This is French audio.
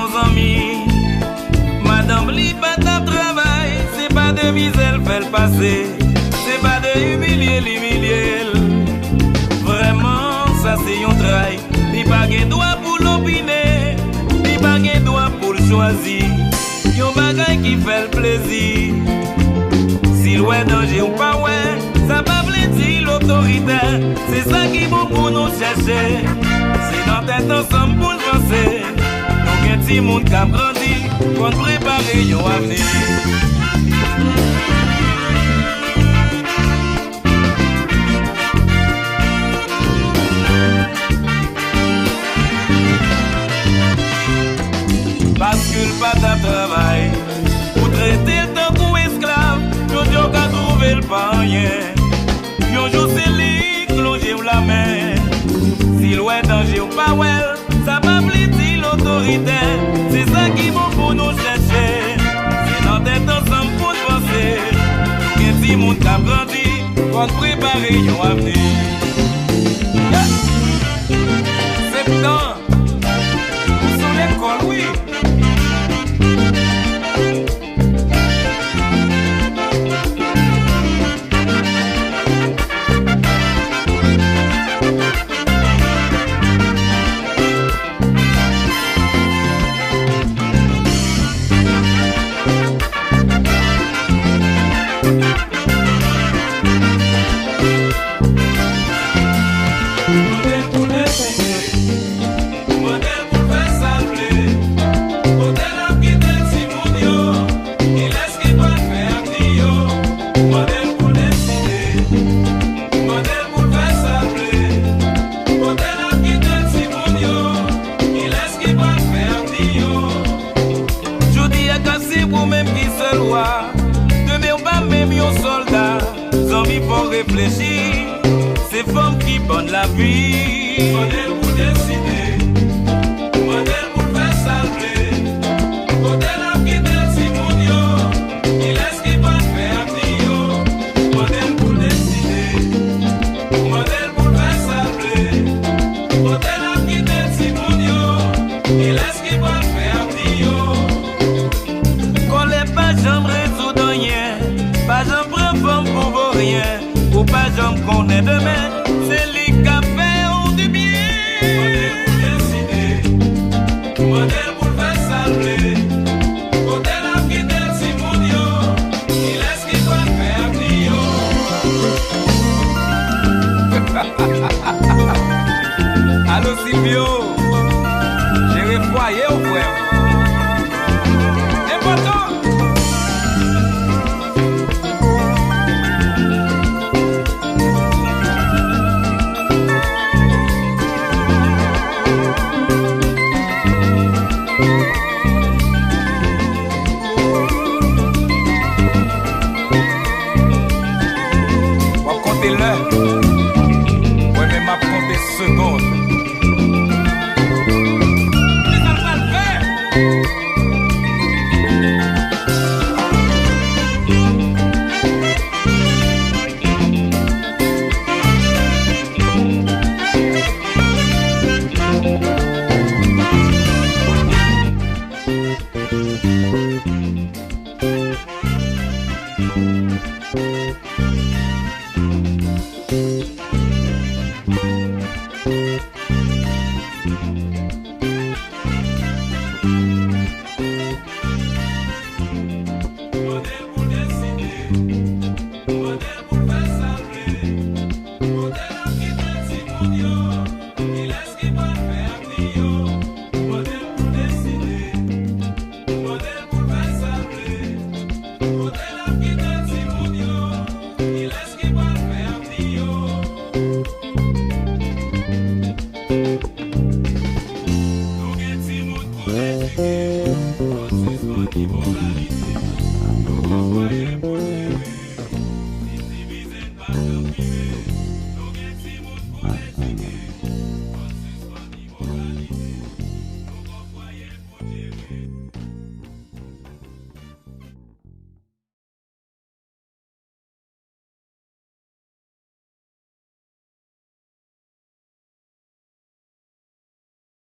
nos amis. Madame li pas de travail, c'est pas de misère fait le passer, c'est pas de l'humilier. Vraiment, ça c'est un travail. Ni pas de droit pour l'opiner, ni pas de droit pour le choisir. Yon bagay qui fait le plaisir. Si loin danger ou pas ouais, ça pas plaisir l'autorité. C'est ça qui bon pour nous chercher. C'est dans tête ensemble pour le penser. Donc un petit monde qui a grandi, pour préparer yon avenir. Bascule pas ta travail, pour traiter le temps pour esclave. Yon diyo ka trouvé le pas rien. Yon jour c'est li, clonger ou la main. Si loin danger ou pas well, ça va plaisir l'autorité. C'est ça qui bon pour nous chercher. C'est dans tête ensemble pour penser. Donc un petit monde qui a grandi, pour préparer yon avenir. Septembre, sous l'école, oui. Réfléchir, c'est femmes qui bonnent la vie. Modèle pour décider, modèle pour faire salver. Modèle qui décide mon yo, qui laisse qui va faire yo. Modèle pour décider, modèle pour faire salver. Modèle qui décide mon yo, qui laisse qui va faire yo. Qu'on les pas jamais résoudre rien, pas jamais prendre femme pour vos rien. Ou pas j'en connais demain, c'est lui qui a fait du bien. Modèle pour décider, modèle pour faire salver. Modèle qui décide mon yo, qui laisse qui va faire yo. Allô Silvio, j'ai refoyé au frère. Important. Ouais, mais m'a compté secondes.